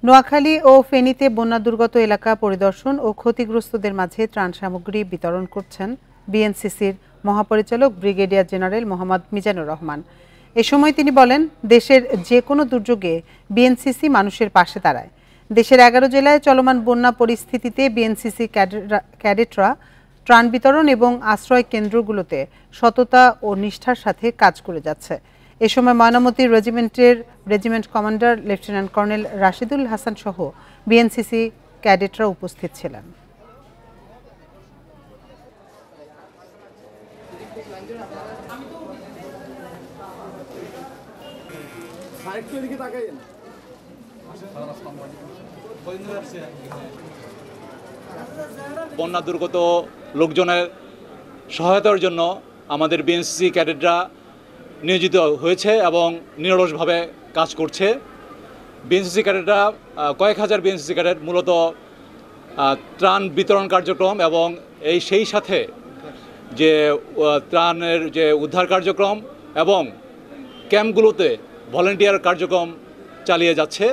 নোয়াখালী ও ফেনীতে বন্যা দুর্গত এলাকা পরিদর্শন ও ক্ষতিগ্রস্তদের মাঝে ত্রাণ সামগ্রী বিতরণ করছেন বিএনসিসির মহাপরিচালক ব্রিগেডিয়ার জেনারেল মোহাম্মদ মিজানুর রহমান। এ সময় তিনি বলেন, দেশের যে কোনো দুর্যোগে বিএনসিসি মানুষের পাশে দাঁড়ায়। দেশের 11 জেলায় চলমান বন্যা পরিস্থিতিতে বিএনসিসি ক্যাডেটরা ত্রাণ বিতরণ এবং আশ্রয় কেন্দ্রগুলোতে সততা ও নিষ্ঠার সাথে কাজ করে যাচ্ছে। এ সময় Mainamati regiment commander lieutenant colonel Rashidul Hasan সহ বিএনসিসি ক্যাডেটরা উপস্থিত ছিলেন। বন্যা দুর্গত লোকজনের সহায়তার জন্য আমাদের বিএনসিসি ক্যাডেটরা নিয়োজিত হয়েছে এবং নিরলসভাবে কাজ করছে। বিএনসিসি ক্যাডেটরা কয়েক হাজার বিএনসিসি ক্যাডেট মূলত ত্রাণ বিতরণ কার্যক্রম এবং সেই সাথে যে ত্রাণের যে উদ্ধার কার্যক্রম এবং ক্যাম্পগুলোতে ভলেন্টিয়ার কার্যক্রম চালিয়ে যাচ্ছে।